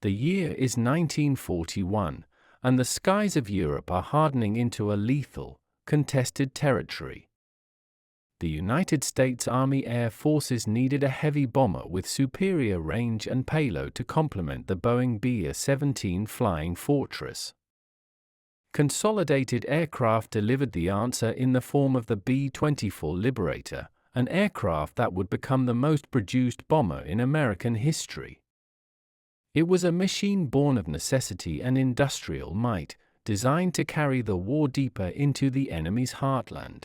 The year is 1941, and the skies of Europe are hardening into a lethal, contested territory. The United States Army Air Forces needed a heavy bomber with superior range and payload to complement the Boeing B-17 Flying Fortress. Consolidated Aircraft delivered the answer in the form of the B-24 Liberator, an aircraft that would become the most produced bomber in American history. It was a machine born of necessity and industrial might, designed to carry the war deeper into the enemy's heartland.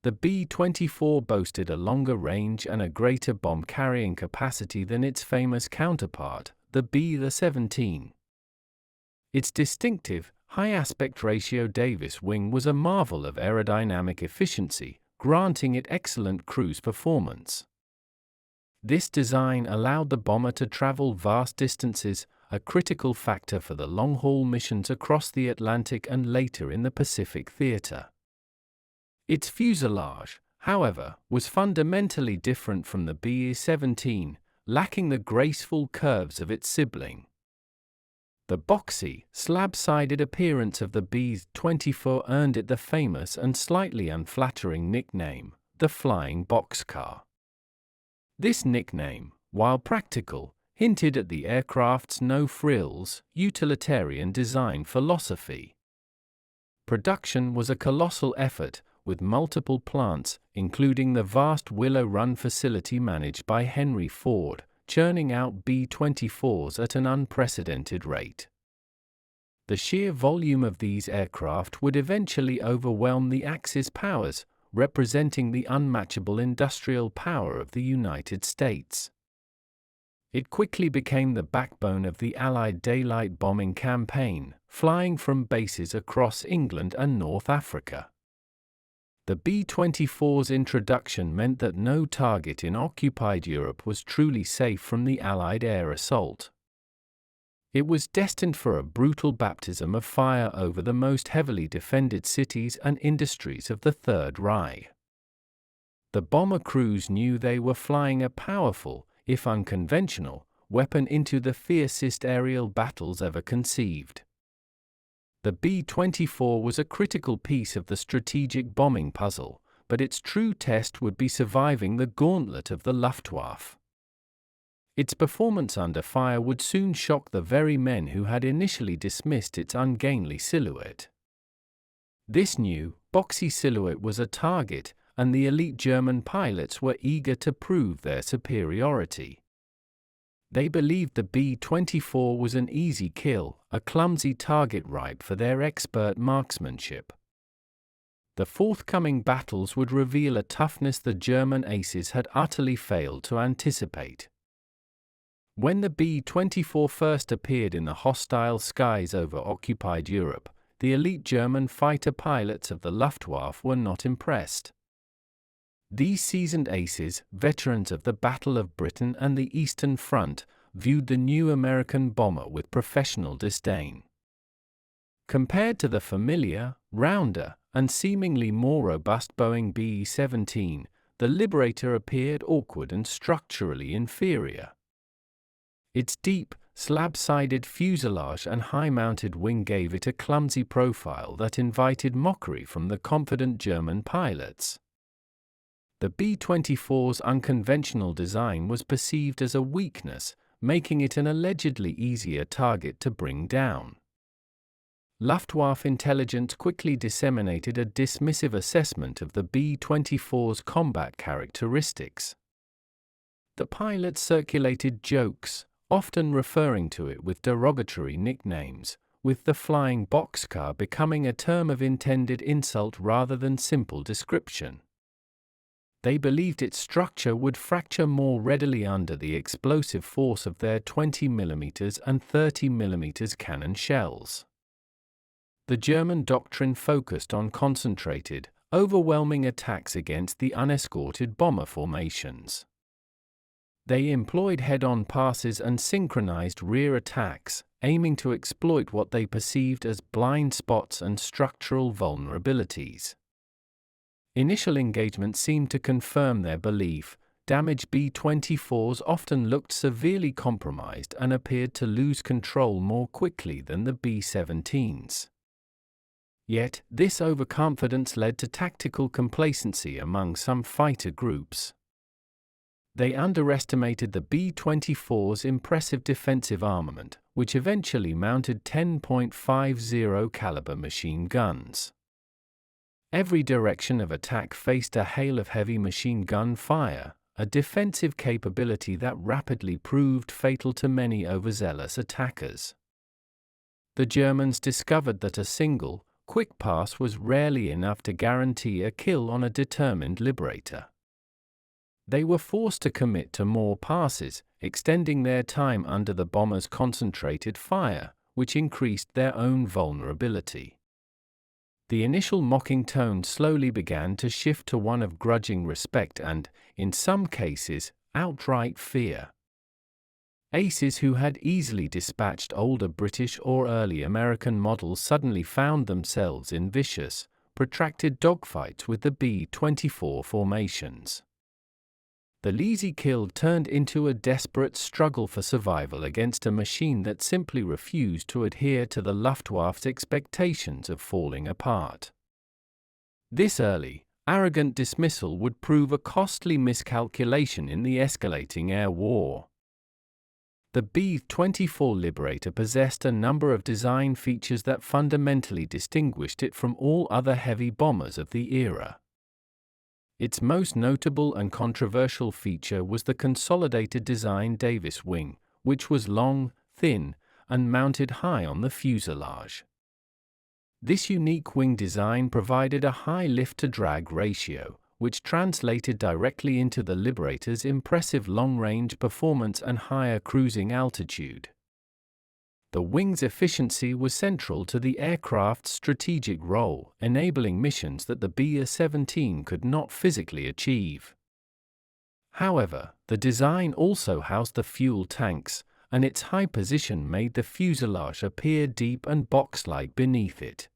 The B-24 boasted a longer range and a greater bomb-carrying capacity than its famous counterpart, the B-17. Its distinctive, high-aspect ratio Davis wing was a marvel of aerodynamic efficiency, granting it excellent cruise performance. This design allowed the bomber to travel vast distances, a critical factor for the long-haul missions across the Atlantic and later in the Pacific theater. Its fuselage, however, was fundamentally different from the B-17, lacking the graceful curves of its sibling. The boxy, slab-sided appearance of the B-24 earned it the famous and slightly unflattering nickname, the Flying Boxcar. This nickname, while practical, hinted at the aircraft's no-frills, utilitarian design philosophy. Production was a colossal effort, with multiple plants, including the vast Willow Run facility managed by Henry Ford, churning out B-24s at an unprecedented rate. The sheer volume of these aircraft would eventually overwhelm the Axis powers, representing the unmatchable industrial power of the United States. It quickly became the backbone of the Allied daylight bombing campaign, flying from bases across England and North Africa. The B-24's introduction meant that no target in occupied Europe was truly safe from the Allied air assault. It was destined for a brutal baptism of fire over the most heavily defended cities and industries of the Third Reich. The bomber crews knew they were flying a powerful, if unconventional, weapon into the fiercest aerial battles ever conceived. The B-24 was a critical piece of the strategic bombing puzzle, but its true test would be surviving the gauntlet of the Luftwaffe. Its performance under fire would soon shock the very men who had initially dismissed its ungainly silhouette. This new, boxy silhouette was a target, and the elite German pilots were eager to prove their superiority. They believed the B-24 was an easy kill, a clumsy target ripe for their expert marksmanship. The forthcoming battles would reveal a toughness the German aces had utterly failed to anticipate. When the B-24 first appeared in the hostile skies over occupied Europe, the elite German fighter pilots of the Luftwaffe were not impressed. These seasoned aces, veterans of the Battle of Britain and the Eastern Front, viewed the new American bomber with professional disdain. Compared to the familiar, rounder, and seemingly more robust Boeing B-17, the Liberator appeared awkward and structurally inferior. Its deep, slab-sided fuselage and high-mounted wing gave it a clumsy profile that invited mockery from the confident German pilots. The B-24's unconventional design was perceived as a weakness, making it an allegedly easier target to bring down. Luftwaffe intelligence quickly disseminated a dismissive assessment of the B-24's combat characteristics. The pilots circulated jokes, often referring to it with derogatory nicknames, with the Flying Boxcar becoming a term of intended insult rather than simple description. They believed its structure would fracture more readily under the explosive force of their 20mm and 30mm cannon shells. The German doctrine focused on concentrated, overwhelming attacks against the unescorted bomber formations. They employed head-on passes and synchronized rear attacks, aiming to exploit what they perceived as blind spots and structural vulnerabilities. Initial engagement seemed to confirm their belief. damaged B-24s often looked severely compromised and appeared to lose control more quickly than the B-17s. Yet, this overconfidence led to tactical complacency among some fighter groups. They underestimated the B-24's impressive defensive armament, which eventually mounted 10.50 caliber machine guns. Every direction of attack faced a hail of heavy machine gun fire, a defensive capability that rapidly proved fatal to many overzealous attackers. The Germans discovered that a single, quick pass was rarely enough to guarantee a kill on a determined Liberator. They were forced to commit to more passes, extending their time under the bomber's concentrated fire, which increased their own vulnerability. The initial mocking tone slowly began to shift to one of grudging respect and, in some cases, outright fear. Aces who had easily dispatched older British or early American models suddenly found themselves in vicious, protracted dogfights with the B-24 formations. The lazy kill turned into a desperate struggle for survival against a machine that simply refused to adhere to the Luftwaffe's expectations of falling apart. This early, arrogant dismissal would prove a costly miscalculation in the escalating air war. The B-24 Liberator possessed a number of design features that fundamentally distinguished it from all other heavy bombers of the era. Its most notable and controversial feature was the consolidated design Davis wing, which was long, thin, and mounted high on the fuselage. This unique wing design provided a high lift-to-drag ratio, which translated directly into the Liberator's impressive long-range performance and higher cruising altitude. The wing's efficiency was central to the aircraft's strategic role, enabling missions that the B-17 could not physically achieve. However, the design also housed the fuel tanks, and its high position made the fuselage appear deep and box-like beneath it.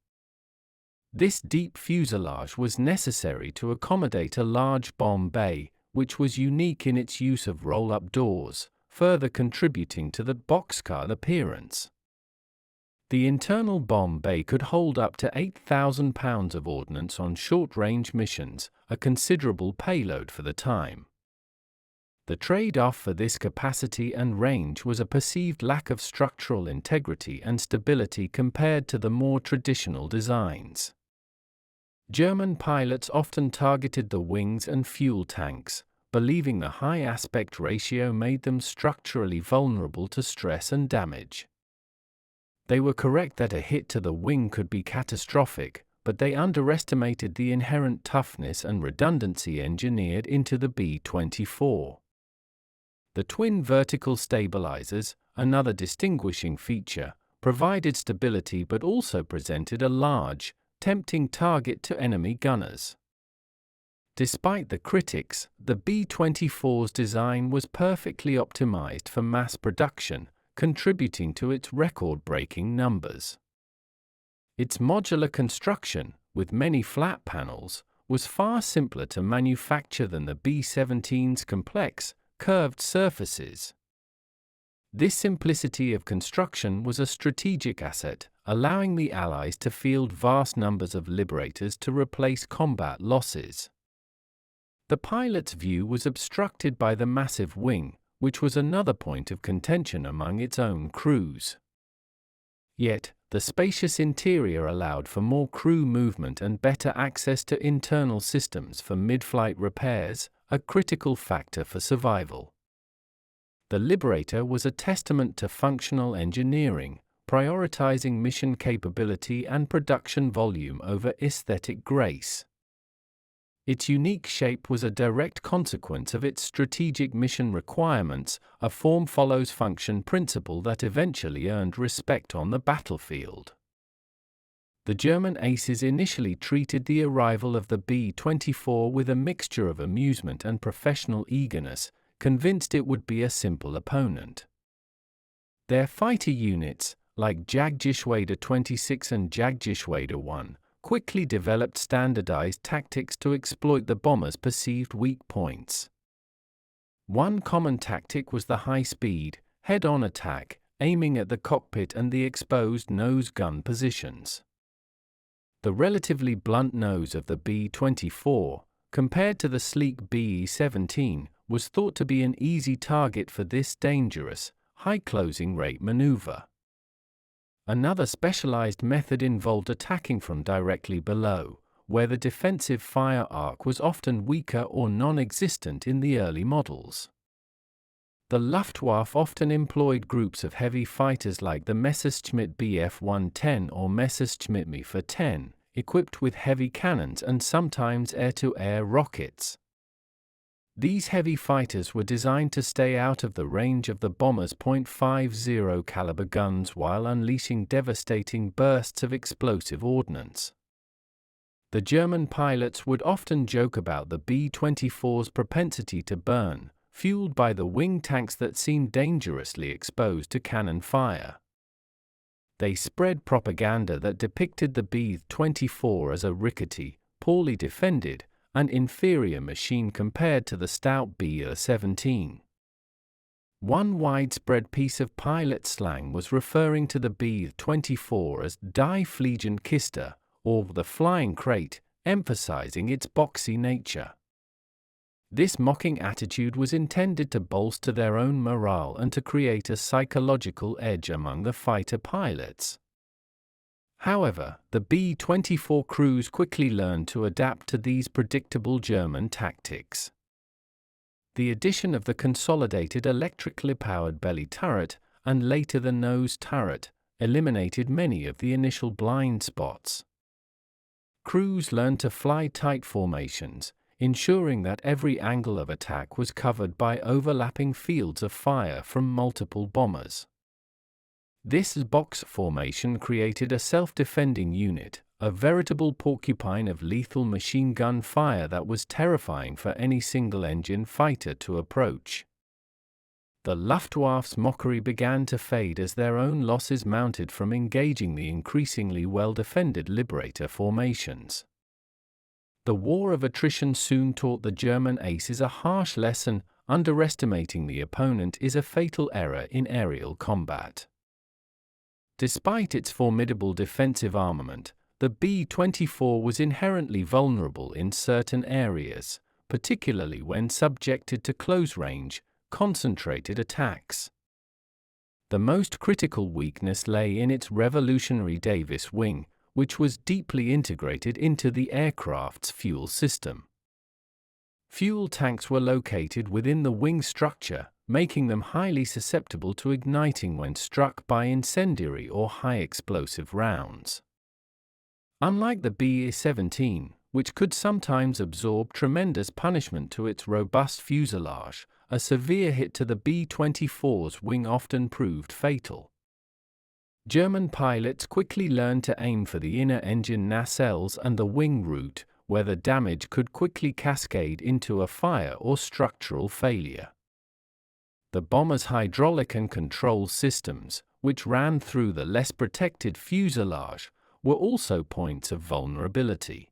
This deep fuselage was necessary to accommodate a large bomb bay, which was unique in its use of roll-up doors, further contributing to the boxcar appearance. The internal bomb bay could hold up to 8,000 pounds of ordnance on short-range missions, a considerable payload for the time. The trade-off for this capacity and range was a perceived lack of structural integrity and stability compared to the more traditional designs. German pilots often targeted the wings and fuel tanks, believing the high aspect ratio made them structurally vulnerable to stress and damage. They were correct that a hit to the wing could be catastrophic, but they underestimated the inherent toughness and redundancy engineered into the B-24. The twin vertical stabilizers, another distinguishing feature, provided stability but also presented a large, tempting target to enemy gunners. Despite the critics, the B-24's design was perfectly optimized for mass production, contributing to its record-breaking numbers. Its modular construction, with many flat panels, was far simpler to manufacture than the B-17's complex, curved surfaces. This simplicity of construction was a strategic asset, allowing the Allies to field vast numbers of Liberators to replace combat losses. The pilot's view was obstructed by the massive wing, which was another point of contention among its own crews. Yet, the spacious interior allowed for more crew movement and better access to internal systems for mid-flight repairs, a critical factor for survival. The Liberator was a testament to functional engineering, prioritizing mission capability and production volume over aesthetic grace. Its unique shape was a direct consequence of its strategic mission requirements, a form follows function principle that eventually earned respect on the battlefield. The German aces initially treated the arrival of the B-24 with a mixture of amusement and professional eagerness, convinced it would be a simple opponent. Their fighter units, like Jagdgeschwader 26 and Jagdgeschwader 1, quickly developed standardized tactics to exploit the bomber's perceived weak points. One common tactic was the high-speed, head-on attack, aiming at the cockpit and the exposed nose gun positions. The relatively blunt nose of the B-24, compared to the sleek B-17, was thought to be an easy target for this dangerous, high closing rate maneuver. Another specialized method involved attacking from directly below, where the defensive fire arc was often weaker or non-existent in the early models. The Luftwaffe often employed groups of heavy fighters like the Messerschmitt Bf-110 or Messerschmitt Me-10, equipped with heavy cannons and sometimes air-to-air rockets. These heavy fighters were designed to stay out of the range of the bomber's .50 caliber guns while unleashing devastating bursts of explosive ordnance. The German pilots would often joke about the B-24's propensity to burn, fueled by the wing tanks that seemed dangerously exposed to cannon fire. They spread propaganda that depicted the B-24 as a rickety, poorly defended, and inferior machine compared to the stout B-17. One widespread piece of pilot slang was referring to the B-24 as Die Fliegende Kiste, or the flying crate, emphasizing its boxy nature. This mocking attitude was intended to bolster their own morale and to create a psychological edge among the fighter pilots. However, the B-24 crews quickly learned to adapt to these predictable German tactics. The addition of the consolidated electrically powered belly turret, and later the nose turret, eliminated many of the initial blind spots. Crews learned to fly tight formations, ensuring that every angle of attack was covered by overlapping fields of fire from multiple bombers. This box formation created a self-defending unit, a veritable porcupine of lethal machine gun fire that was terrifying for any single-engine fighter to approach. The Luftwaffe's mockery began to fade as their own losses mounted from engaging the increasingly well-defended Liberator formations. The war of attrition soon taught the German aces a harsh lesson: underestimating the opponent is a fatal error in aerial combat. Despite its formidable defensive armament, the B-24 was inherently vulnerable in certain areas, particularly when subjected to close-range, concentrated attacks. The most critical weakness lay in its revolutionary Davis wing, which was deeply integrated into the aircraft's fuel system. Fuel tanks were located within the wing structure, making them highly susceptible to igniting when struck by incendiary or high-explosive rounds. Unlike the B-17, which could sometimes absorb tremendous punishment to its robust fuselage, a severe hit to the B-24's wing often proved fatal. German pilots quickly learned to aim for the inner engine nacelles and the wing root, where the damage could quickly cascade into a fire or structural failure. The bomber's hydraulic and control systems, which ran through the less protected fuselage, were also points of vulnerability.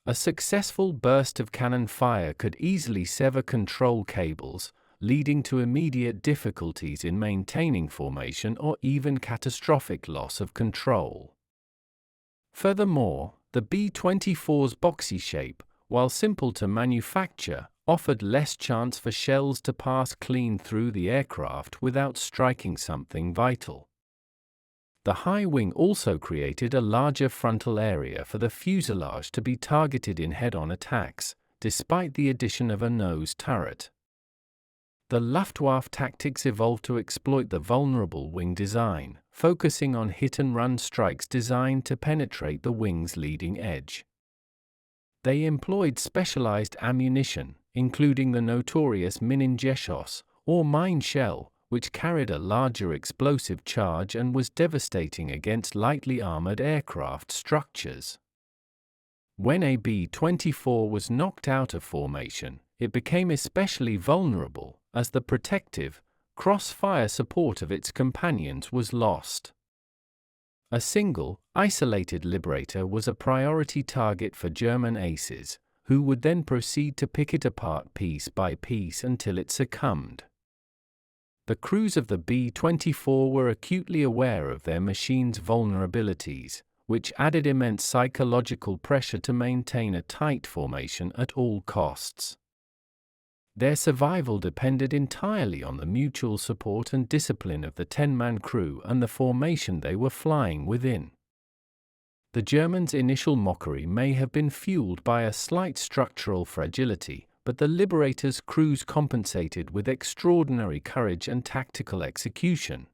A successful burst of cannon fire could easily sever control cables, leading to immediate difficulties in maintaining formation or even catastrophic loss of control. Furthermore, the B-24's boxy shape, while simple to manufacture, offered less chance for shells to pass clean through the aircraft without striking something vital. The high wing also created a larger frontal area for the fuselage to be targeted in head-on attacks, despite the addition of a nose turret. The Luftwaffe tactics evolved to exploit the vulnerable wing design, focusing on hit-and-run strikes designed to penetrate the wing's leading edge. They employed specialized ammunition, including the notorious Minengeschoss, or mine shell, which carried a larger explosive charge and was devastating against lightly armored aircraft structures. When a B-24 was knocked out of formation, it became especially vulnerable, as the protective, cross-fire support of its companions was lost. A single, isolated Liberator was a priority target for German aces, who would then proceed to pick it apart piece by piece until it succumbed. The crews of the B-24 were acutely aware of their machine's vulnerabilities, which added immense psychological pressure to maintain a tight formation at all costs. Their survival depended entirely on the mutual support and discipline of the 10-man crew and the formation they were flying within. The Germans' initial mockery may have been fueled by a slight structural fragility, but the Liberators' crews compensated with extraordinary courage and tactical execution.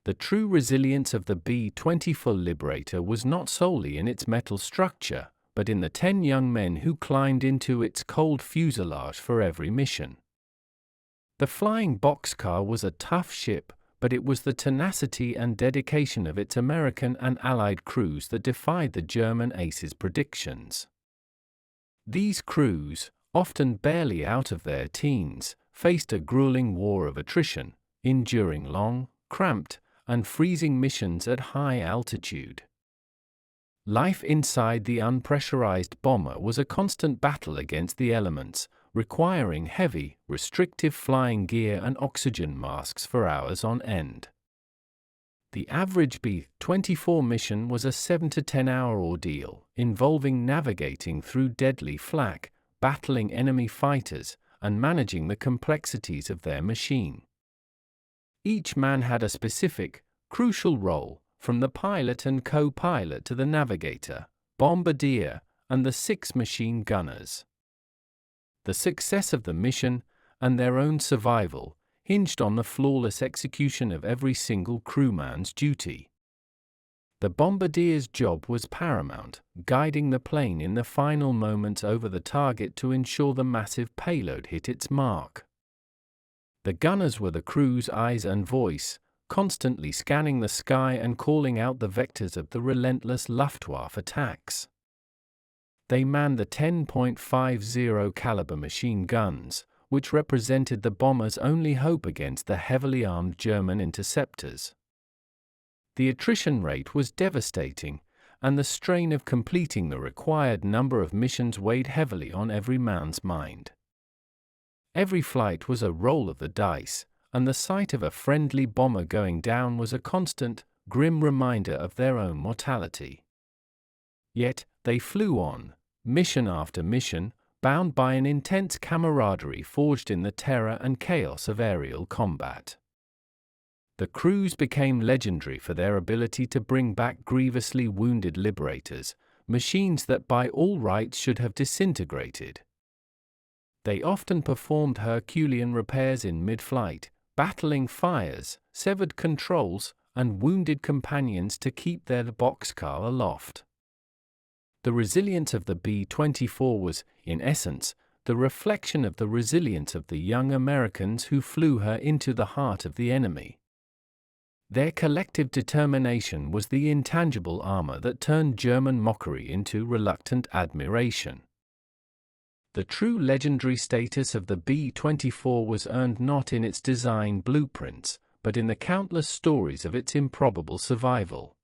The true resilience of the B-24 Liberator was not solely in its metal structure, but in the 10 young men who climbed into its cold fuselage for every mission. The flying Boxcar was a tough ship, but it was the tenacity and dedication of its American and Allied crews that defied the German aces' predictions. These crews, often barely out of their teens, faced a grueling war of attrition, enduring long, cramped, and freezing missions at high altitude. Life inside the unpressurized bomber was a constant battle against the elements, requiring heavy, restrictive flying gear and oxygen masks for hours on end. The average B-24 mission was a 7 to 10 hour ordeal, involving navigating through deadly flak, battling enemy fighters, and managing the complexities of their machine. Each man had a specific, crucial role, from the pilot and co-pilot to the navigator, bombardier, and the 6 machine gunners. The success of the mission, and their own survival, hinged on the flawless execution of every single crewman's duty. The bombardier's job was paramount, guiding the plane in the final moments over the target to ensure the massive payload hit its mark. The gunners were the crew's eyes and voice, constantly scanning the sky and calling out the vectors of the relentless Luftwaffe attacks. They manned the 10.50 caliber machine guns, which represented the bomber's only hope against the heavily armed German interceptors. The attrition rate was devastating, and the strain of completing the required number of missions weighed heavily on every man's mind. Every flight was a roll of the dice, and the sight of a friendly bomber going down was a constant, grim reminder of their own mortality. Yet, they flew on, mission after mission, bound by an intense camaraderie forged in the terror and chaos of aerial combat. The crews became legendary for their ability to bring back grievously wounded Liberators, machines that by all rights should have disintegrated. They often performed Herculean repairs in mid-flight, battling fires, severed controls, and wounded companions to keep their Boxcar aloft. The resilience of the B-24 was, in essence, the reflection of the resilience of the young Americans who flew her into the heart of the enemy. Their collective determination was the intangible armor that turned German mockery into reluctant admiration. The true legendary status of the B-24 was earned not in its design blueprints, but in the countless stories of its improbable survival.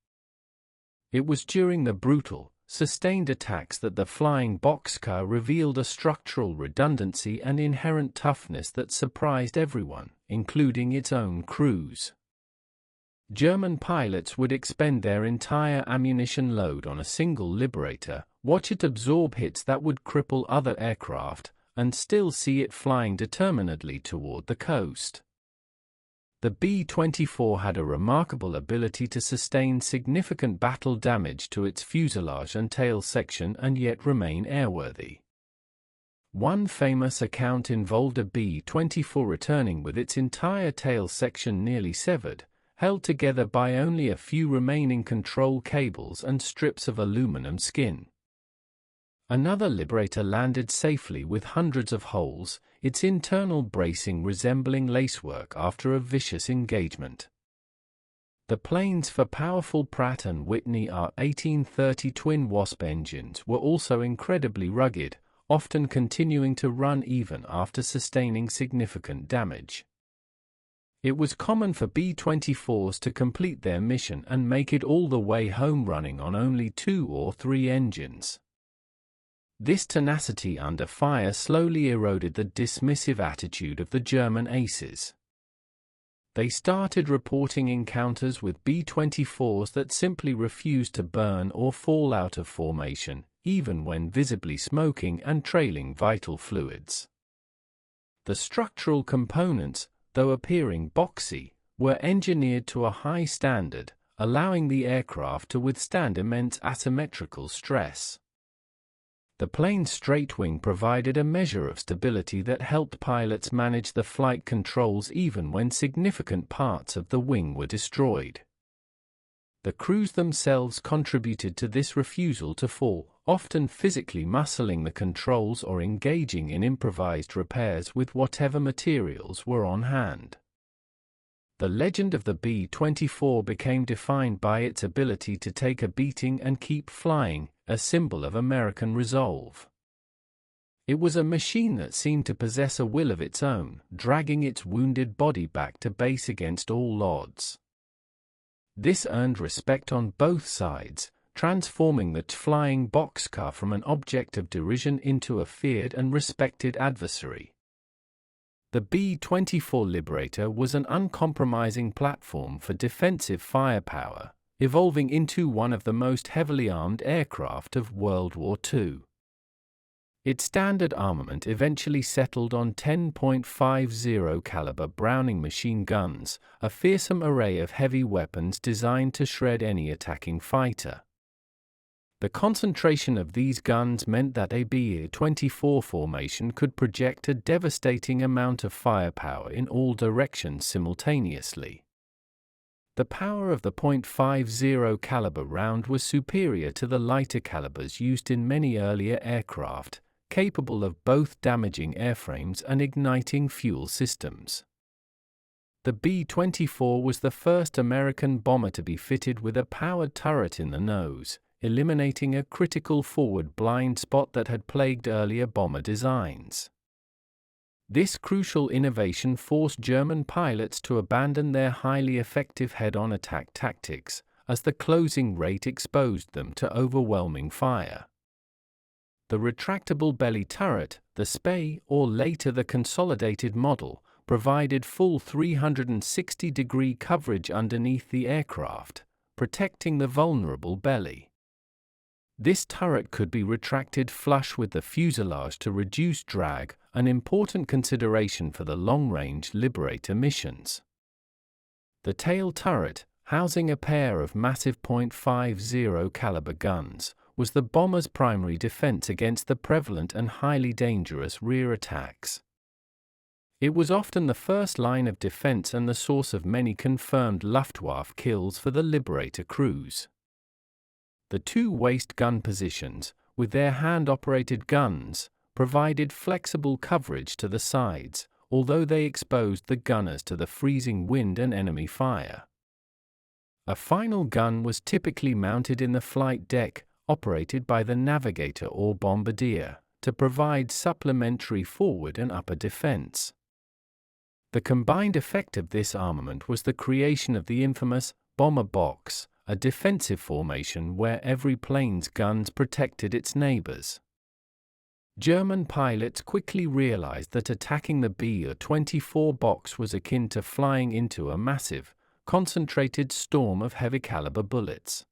It was during the brutal, sustained attacks that the flying Boxcar revealed a structural redundancy and inherent toughness that surprised everyone, including its own crews. German pilots would expend their entire ammunition load on a single Liberator, watch it absorb hits that would cripple other aircraft, and still see it flying determinedly toward the coast. The B-24 had a remarkable ability to sustain significant battle damage to its fuselage and tail section and yet remain airworthy. One famous account involved a B-24 returning with its entire tail section nearly severed, held together by only a few remaining control cables and strips of aluminum skin. Another Liberator landed safely with hundreds of holes, its internal bracing resembling lacework after a vicious engagement. The planes for powerful Pratt & Whitney R1830 twin Wasp engines were also incredibly rugged, often continuing to run even after sustaining significant damage. It was common for B-24s to complete their mission and make it all the way home running on only 2 or 3 engines. This tenacity under fire slowly eroded the dismissive attitude of the German aces. They started reporting encounters with B-24s that simply refused to burn or fall out of formation, even when visibly smoking and trailing vital fluids. The structural components, though appearing boxy, were engineered to a high standard, allowing the aircraft to withstand immense asymmetrical stress. The plane's straight wing provided a measure of stability that helped pilots manage the flight controls even when significant parts of the wing were destroyed. The crews themselves contributed to this refusal to fall, often physically muscling the controls or engaging in improvised repairs with whatever materials were on hand. The legend of the B-24 became defined by its ability to take a beating and keep flying, a symbol of American resolve. It was a machine that seemed to possess a will of its own, dragging its wounded body back to base against all odds. This earned respect on both sides, transforming the flying boxcar from an object of derision into a feared and respected adversary. The B-24 Liberator was an uncompromising platform for defensive firepower, evolving into one of the most heavily armed aircraft of World War II. Its standard armament eventually settled on 10.50 caliber Browning machine guns, a fearsome array of heavy weapons designed to shred any attacking fighter. The concentration of these guns meant that a B-24 formation could project a devastating amount of firepower in all directions simultaneously. The power of the .50 caliber round was superior to the lighter calibers used in many earlier aircraft, capable of both damaging airframes and igniting fuel systems. The B-24 was the first American bomber to be fitted with a powered turret in the nose, eliminating a critical forward blind spot that had plagued earlier bomber designs. This crucial innovation forced German pilots to abandon their highly effective head-on attack tactics, as the closing rate exposed them to overwhelming fire. The retractable belly turret, the SPEI, or later the consolidated model, provided full 360-degree coverage underneath the aircraft, protecting the vulnerable belly. This turret could be retracted flush with the fuselage to reduce drag, an important consideration for the long-range Liberator missions. The tail turret, housing a pair of massive .50 caliber guns, was the bomber's primary defense against the prevalent and highly dangerous rear attacks. It was often the first line of defense and the source of many confirmed Luftwaffe kills for the Liberator crews. The two waist gun positions, with their hand-operated guns, provided flexible coverage to the sides, although they exposed the gunners to the freezing wind and enemy fire. A final gun was typically mounted in the flight deck, operated by the navigator or bombardier, to provide supplementary forward and upper defense. The combined effect of this armament was the creation of the infamous bomber box, a defensive formation where every plane's guns protected its neighbors. German pilots quickly realized that attacking the B-24 box was akin to flying into a massive, concentrated storm of heavy-caliber bullets.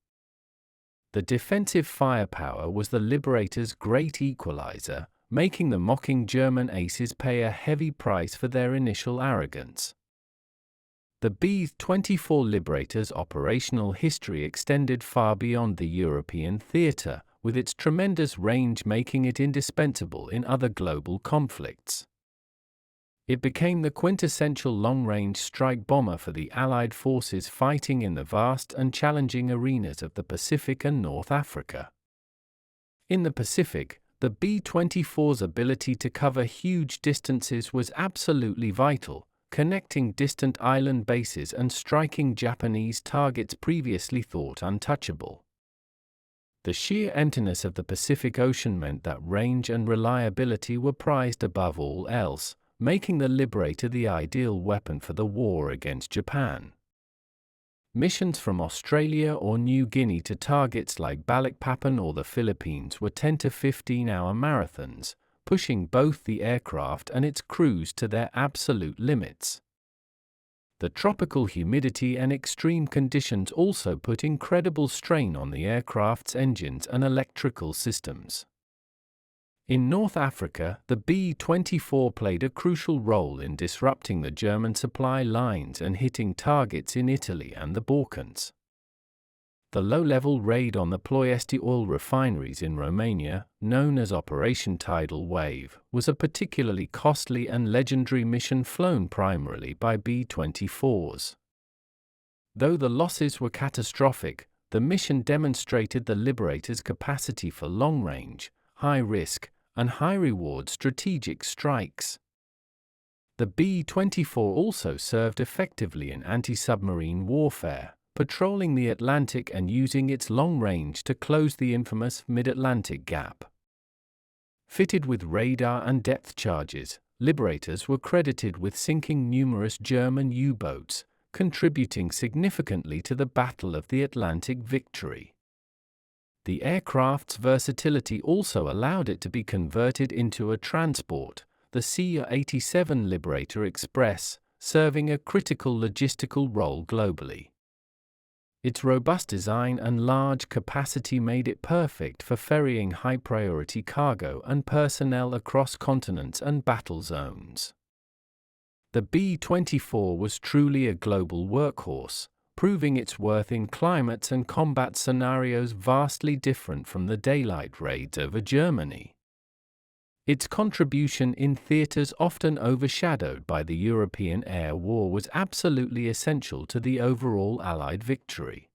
The defensive firepower was the Liberator's great equalizer, making the mocking German aces pay a heavy price for their initial arrogance. The B-24 Liberator's operational history extended far beyond the European theater, with its tremendous range making it indispensable in other global conflicts. It became the quintessential long-range strike bomber for the Allied forces fighting in the vast and challenging arenas of the Pacific and North Africa. In the Pacific, the B-24's ability to cover huge distances was absolutely vital, connecting distant island bases and striking Japanese targets previously thought untouchable. The sheer emptiness of the Pacific Ocean meant that range and reliability were prized above all else, making the Liberator the ideal weapon for the war against Japan. Missions from Australia or New Guinea to targets like Balikpapan or the Philippines were 10 to 15-hour marathons, pushing both the aircraft and its crews to their absolute limits. The tropical humidity and extreme conditions also put incredible strain on the aircraft's engines and electrical systems. In North Africa, the B-24 played a crucial role in disrupting the German supply lines and hitting targets in Italy and the Balkans. The low-level raid on the Ploiesti oil refineries in Romania, known as Operation Tidal Wave, was a particularly costly and legendary mission flown primarily by B-24s. Though the losses were catastrophic, the mission demonstrated the Liberators' capacity for long-range, high-risk, and high-reward strategic strikes. The B-24 also served effectively in anti-submarine warfare, patrolling the Atlantic and using its long range to close the infamous Mid-Atlantic Gap. Fitted with radar and depth charges, Liberators were credited with sinking numerous German U-boats, contributing significantly to the Battle of the Atlantic victory. The aircraft's versatility also allowed it to be converted into a transport, the C-87 Liberator Express, serving a critical logistical role globally. Its robust design and large capacity made it perfect for ferrying high-priority cargo and personnel across continents and battle zones. The B-24 was truly a global workhorse, proving its worth in climates and combat scenarios vastly different from the daylight raids over Germany. Its contribution in theaters often overshadowed by the European air war was absolutely essential to the overall Allied victory.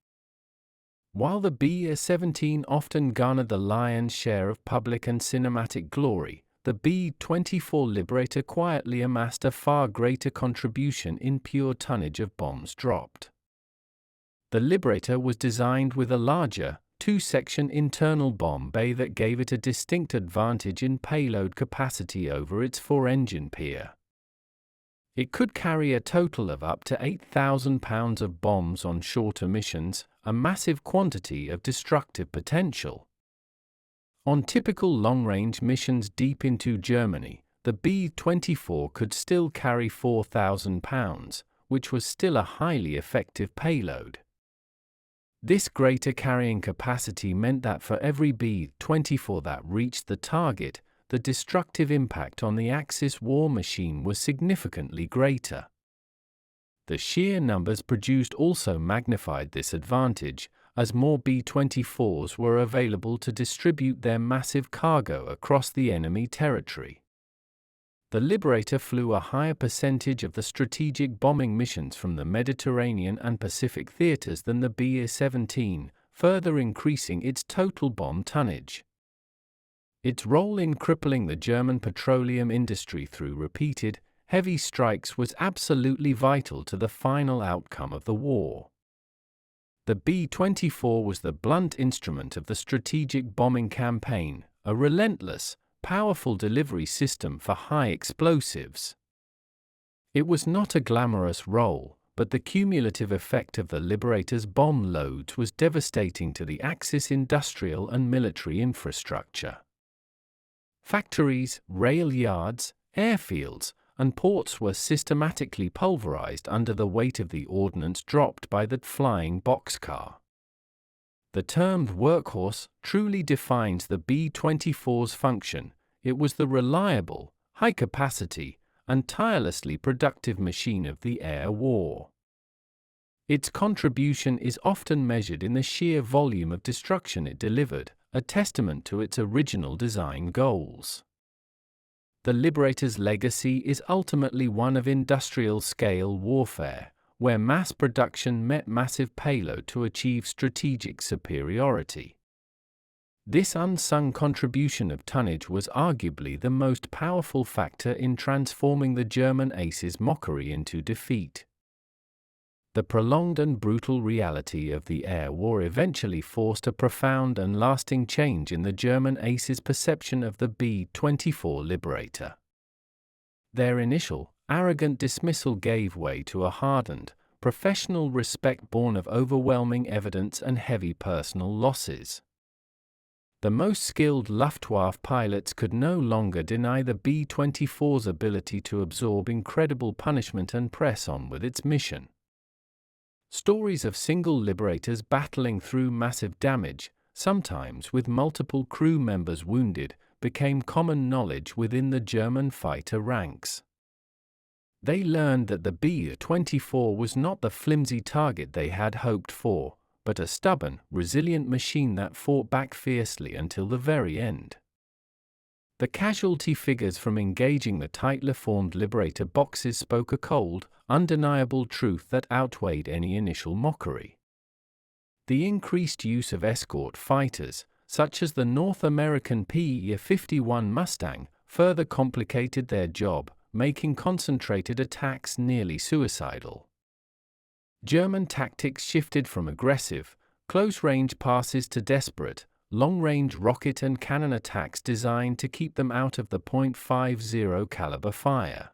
While the B-17 often garnered the lion's share of public and cinematic glory, the B-24 Liberator quietly amassed a far greater contribution in pure tonnage of bombs dropped. The Liberator was designed with a larger, two-section internal bomb bay that gave it a distinct advantage in payload capacity over its four-engine peer. It could carry a total of up to 8,000 pounds of bombs on shorter missions, a massive quantity of destructive potential. On typical long-range missions deep into Germany, the B-24 could still carry 4,000 pounds, which was still a highly effective payload. This greater carrying capacity meant that for every B-24 that reached the target, the destructive impact on the Axis war machine was significantly greater. The sheer numbers produced also magnified this advantage, as more B-24s were available to distribute their massive cargo across the enemy territory. The Liberator flew a higher percentage of the strategic bombing missions from the Mediterranean and Pacific theaters than the B-17, further increasing its total bomb tonnage. Its role in crippling the German petroleum industry through repeated, heavy strikes was absolutely vital to the final outcome of the war. The B-24 was the blunt instrument of the strategic bombing campaign, a relentless, powerful delivery system for high explosives. It was not a glamorous role, but the cumulative effect of the Liberator's bomb loads was devastating to the Axis industrial and military infrastructure. Factories, rail yards, airfields, and ports were systematically pulverized under the weight of the ordnance dropped by the flying Boxcar. The term workhorse truly defines the B-24's function. It was the reliable, high-capacity, and tirelessly productive machine of the air war. Its contribution is often measured in the sheer volume of destruction it delivered, a testament to its original design goals. The Liberator's legacy is ultimately one of industrial-scale warfare, where mass production met massive payload to achieve strategic superiority. This unsung contribution of tonnage was arguably the most powerful factor in transforming the German aces' mockery into defeat. The prolonged and brutal reality of the air war eventually forced a profound and lasting change in the German aces' perception of the B-24 Liberator. Their initial, arrogant dismissal gave way to a hardened, professional respect born of overwhelming evidence and heavy personal losses. The most skilled Luftwaffe pilots could no longer deny the B-24's ability to absorb incredible punishment and press on with its mission. Stories of single Liberators battling through massive damage, sometimes with multiple crew members wounded, became common knowledge within the German fighter ranks. They learned that the B-24 was not the flimsy target they had hoped for, but a stubborn, resilient machine that fought back fiercely until the very end. The casualty figures from engaging the tightly formed Liberator boxes spoke a cold, undeniable truth that outweighed any initial mockery. The increased use of escort fighters, such as the North American P-51 Mustang, further complicated their job, making concentrated attacks nearly suicidal. German tactics shifted from aggressive, close-range passes to desperate, long-range rocket and cannon attacks designed to keep them out of the .50 caliber fire.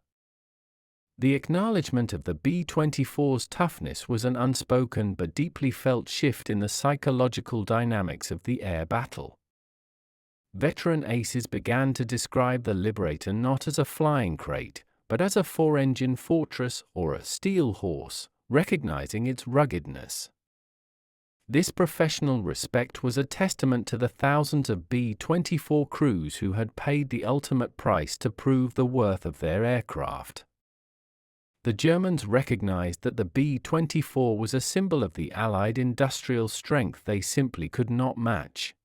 The acknowledgement of the B-24's toughness was an unspoken but deeply felt shift in the psychological dynamics of the air battle. Veteran aces began to describe the Liberator not as a flying crate, but as a four-engine fortress or a steel horse, recognizing its ruggedness. This professional respect was a testament to the thousands of B-24 crews who had paid the ultimate price to prove the worth of their aircraft. The Germans recognized that the B-24 was a symbol of the Allied industrial strength they simply could not match.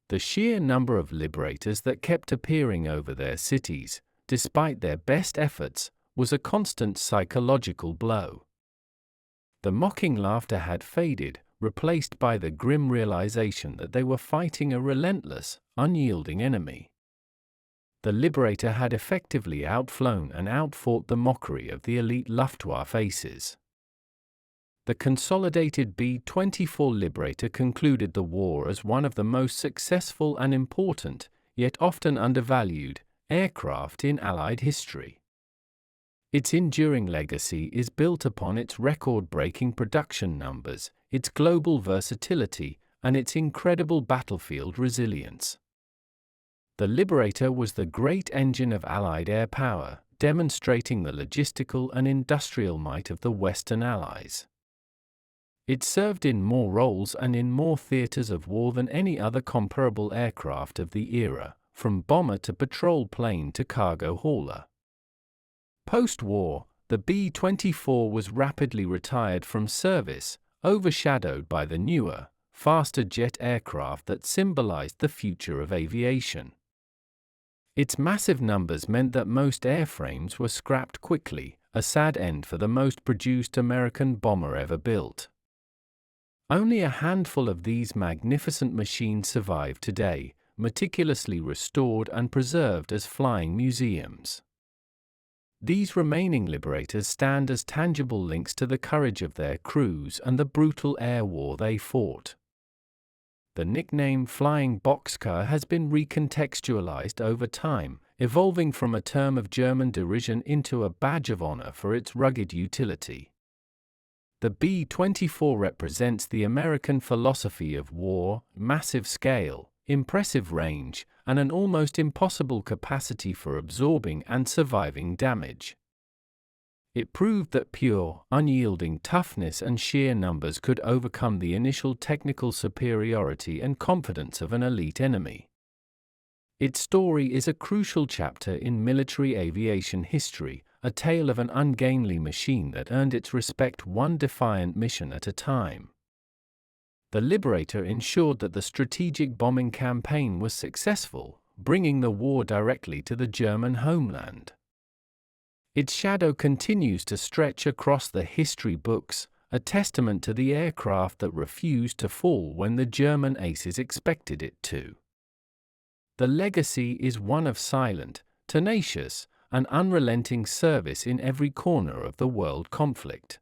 The sheer number of Liberators that kept appearing over their cities, despite their best efforts, was a constant psychological blow. The mocking laughter had faded, replaced by the grim realization that they were fighting a relentless, unyielding enemy. The Liberator had effectively outflown and outfought the mockery of the elite Luftwaffe aces. The consolidated B-24 Liberator concluded the war as one of the most successful and important, yet often undervalued, aircraft in Allied history. Its enduring legacy is built upon its record-breaking production numbers, its global versatility, and its incredible battlefield resilience. The Liberator was the great engine of Allied air power, demonstrating the logistical and industrial might of the Western Allies. It served in more roles and in more theaters of war than any other comparable aircraft of the era, from bomber to patrol plane to cargo hauler. Post-war, the B-24 was rapidly retired from service, overshadowed by the newer, faster jet aircraft that symbolized the future of aviation. Its massive numbers meant that most airframes were scrapped quickly, a sad end for the most produced American bomber ever built. Only a handful of these magnificent machines survive today, meticulously restored and preserved as flying museums. These remaining Liberators stand as tangible links to the courage of their crews and the brutal air war they fought. The nickname Flying Boxcar has been recontextualized over time, evolving from a term of German derision into a badge of honor for its rugged utility. The B-24 represents the American philosophy of war: massive scale, impressive range, and an almost impossible capacity for absorbing and surviving damage. It proved that pure, unyielding toughness and sheer numbers could overcome the initial technical superiority and confidence of an elite enemy. Its story is a crucial chapter in military aviation history, a tale of an ungainly machine that earned its respect one defiant mission at a time. The Liberator ensured that the strategic bombing campaign was successful, bringing the war directly to the German homeland. Its shadow continues to stretch across the history books, a testament to the aircraft that refused to fall when the German aces expected it to. The legacy is one of silent, tenacious, and unrelenting service in every corner of the world conflict.